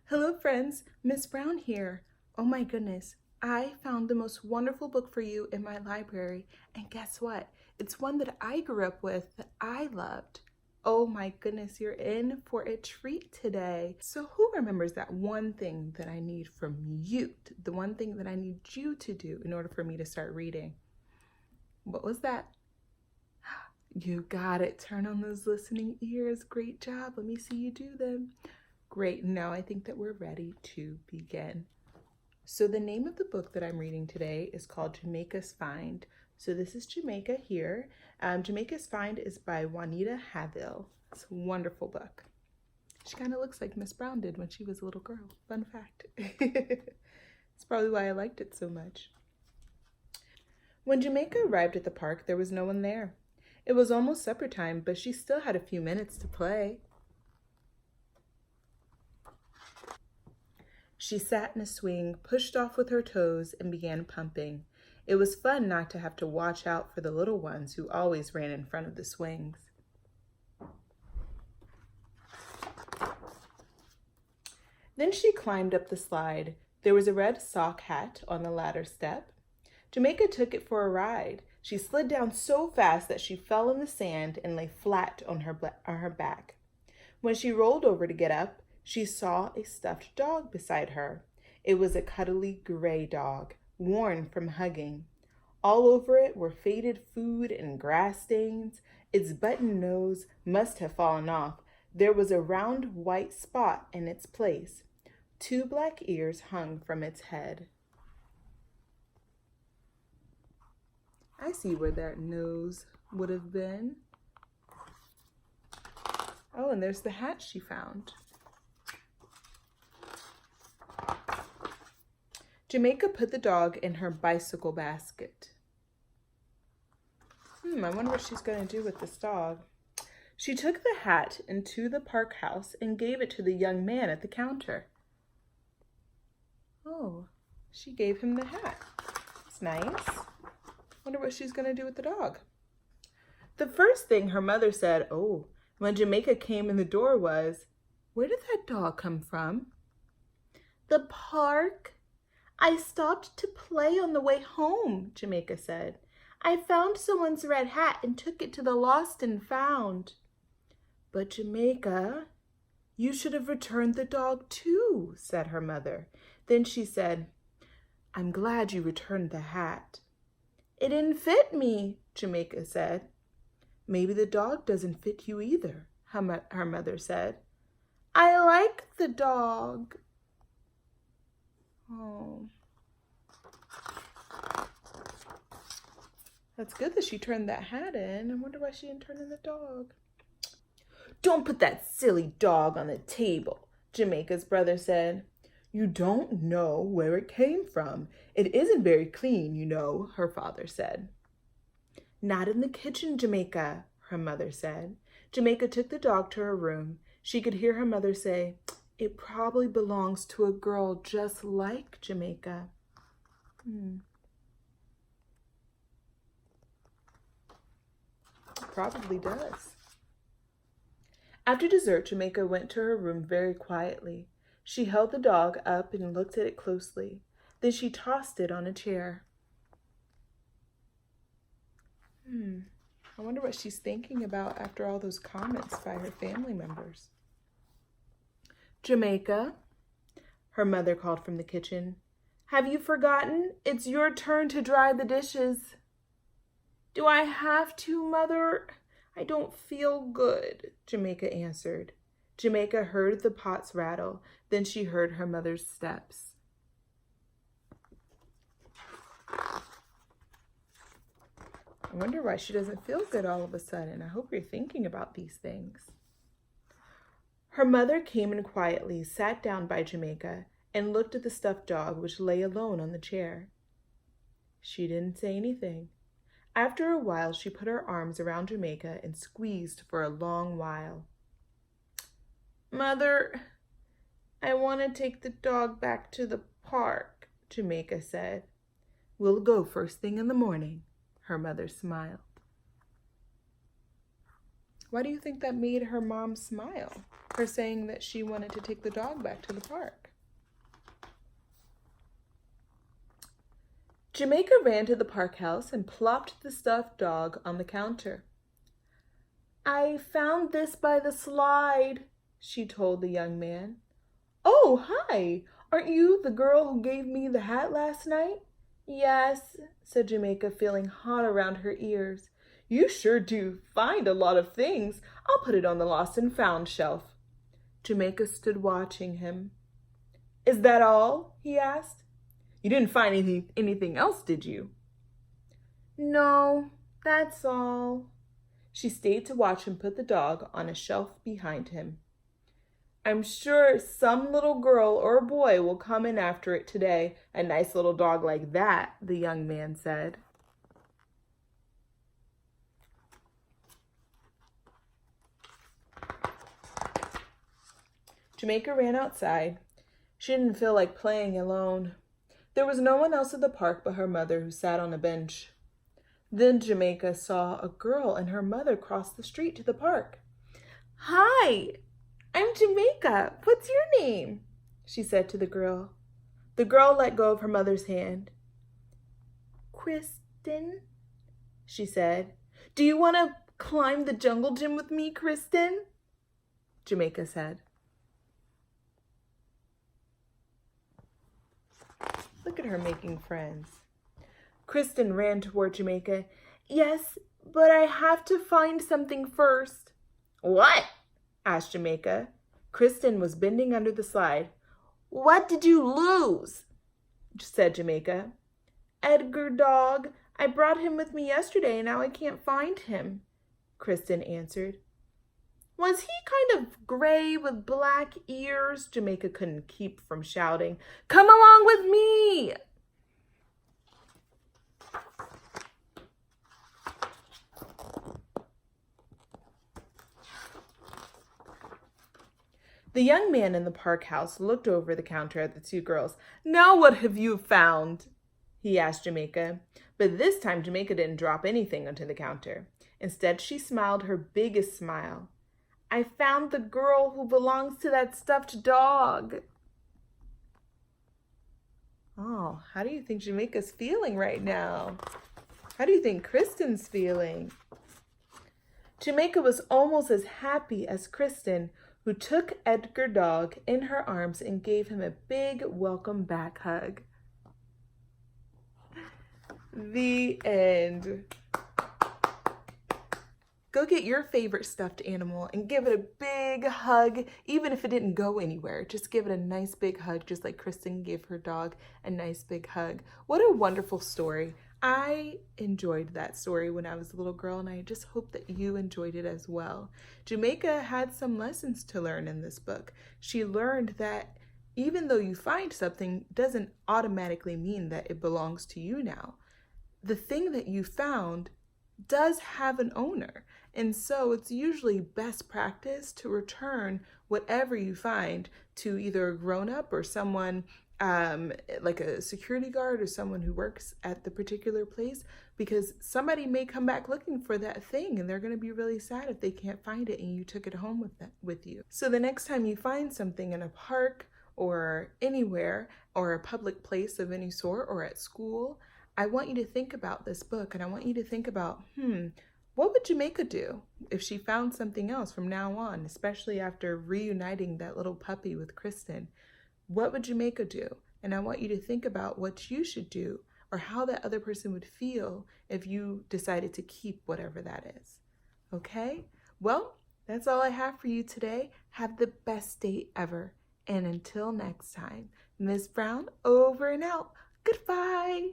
Hello friends, Miss Brown here. Oh my goodness, I found the most wonderful book for you in my library, and guess what? It's one that I grew up with that I loved. Oh my goodness, you're in for a treat today. So who remembers that one thing that I need from you, the one thing that I need you to do in order for me to start reading? What was that? You got it. Turn on those listening ears. Great job. Let me see you do them. Great. Now I think that we're ready to begin. So the name of the book that I'm reading today is called Jamaica's Find. So this is Jamaica here. Jamaica's Find is by Juanita Havill. It's a wonderful book. She kind of looks like Miss Brown did when she was a little girl. Fun fact. It's probably why I liked it so much. When Jamaica arrived at the park, there was no one there. It was almost supper time, but she still had a few minutes to play. She sat in a swing, pushed off with her toes, and began pumping. It was fun not to have to watch out for the little ones who always ran in front of the swings. Then she climbed up the slide. There was a red sock hat on the ladder step. Jamaica took it for a ride. She slid down so fast that she fell in the sand and lay flat on her back. When she rolled over to get up, she saw a stuffed dog beside her. It was a cuddly gray dog, worn from hugging. All over it were faded food and grass stains. Its button nose must have fallen off. There was a round white spot in its place. 2 black ears hung from its head. I see where that nose would have been. Oh, and there's the hat she found. Jamaica put the dog in her bicycle basket. I wonder what she's going to do with this dog. She took the hat into the park house and gave it to the young man at the counter. Oh, she gave him the hat. That's nice. Wonder what she's going to do with the dog. The first thing her mother said, when Jamaica came in the door was, "Where did that dog come from?" "The park. I stopped to play on the way home," Jamaica said. "I found someone's red hat and took it to the lost and found." "But Jamaica, you should have returned the dog too," said her mother. Then she said, "I'm glad you returned the hat." "It didn't fit me," Jamaica said. "Maybe the dog doesn't fit you either," her mother said. "I like the dog." Oh. That's good that she turned that hat in. I wonder why she didn't turn in the dog. "Don't put that silly dog on the table," Jamaica's brother said. "You don't know where it came from. It isn't very clean, you know," her father said. "Not in the kitchen, Jamaica," her mother said. Jamaica took the dog to her room. She could hear her mother say, "It probably belongs to a girl just like Jamaica." It probably does. After dessert, Jamaica went to her room very quietly. She held the dog up and looked at it closely. Then she tossed it on a chair. I wonder what she's thinking about after all those comments by her family members. "Jamaica," her mother called from the kitchen. "Have you forgotten? It's your turn to dry the dishes." "Do I have to, Mother? I don't feel good," Jamaica answered. Jamaica heard the pots rattle. Then she heard her mother's steps. I wonder why she doesn't feel good all of a sudden. I hope you're thinking about these things. Her mother came in quietly, sat down by Jamaica, and looked at the stuffed dog which lay alone on the chair. She didn't say anything. After a while, she put her arms around Jamaica and squeezed for a long while. "Mother, I want to take the dog back to the park," Jamaica said. "We'll go first thing in the morning," her mother smiled. Why do you think that made her mom smile? her saying that she wanted to take the dog back to the park. Jamaica ran to the park house and plopped the stuffed dog on the counter. "I found this by the slide," she told the young man. "Oh, hi! Aren't you the girl who gave me the hat last night?" "Yes," said Jamaica, feeling hot around her ears. "You sure do find a lot of things. I'll put it on the lost and found shelf." Jamaica stood watching him. "Is that all?" he asked. "You didn't find anything else, did you?" "No, that's all." She stayed to watch him put the dog on a shelf behind him. "I'm sure some little girl or boy will come in after it today. A nice little dog like that," the young man said. Jamaica ran outside. She didn't feel like playing alone. There was no one else at the park but her mother, who sat on a bench. Then Jamaica saw a girl and her mother cross the street to the park. "Hi, I'm Jamaica. What's your name?" she said to the girl. The girl let go of her mother's hand. "Kristen," she said. "Do you want to climb the jungle gym with me, Kristen?" Jamaica said. Look at her making friends. Kristen ran toward Jamaica. "Yes, but I have to find something first." "What?" asked Jamaica. Kristen was bending under the slide. "What did you lose?" said Jamaica. "Edgar dog. I brought him with me yesterday and now I can't find him," Kristen answered. "Was he kind of gray with black ears?" Jamaica couldn't keep from shouting. "Come along with me!" The young man in the park house looked over the counter at the two girls. "Now what have you found?" he asked Jamaica. But this time Jamaica didn't drop anything onto the counter. Instead, she smiled her biggest smile. "I found the girl who belongs to that stuffed dog." Oh, how do you think Jamaica's feeling right now? How do you think Kristen's feeling? Jamaica was almost as happy as Kristen, who took Edgar Dog in her arms and gave him a big welcome back hug. The end. Go get your favorite stuffed animal and give it a big hug, even if it didn't go anywhere. Just give it a nice big hug, just like Kristen gave her dog a nice big hug. What a wonderful story. I enjoyed that story when I was a little girl, and I just hope that you enjoyed it as well. Jamaica had some lessons to learn in this book. She learned that even though you find something doesn't automatically mean that it belongs to you now. The thing that you found does have an owner, and so it's usually best practice to return whatever you find to either a grown-up or someone like a security guard or someone who works at the particular place, because somebody may come back looking for that thing and they're going to be really sad if they can't find it and you took it home with you. So the next time you find something in a park or anywhere or a public place of any sort or at school, I want you to think about this book, and I want you to think about, what would Jamaica do if she found something else from now on, especially after reuniting that little puppy with Kristen? What would Jamaica do? And I want you to think about what you should do or how that other person would feel if you decided to keep whatever that is. Okay? Well, that's all I have for you today. Have the best day ever. And until next time, Ms. Brown, over and out. Goodbye.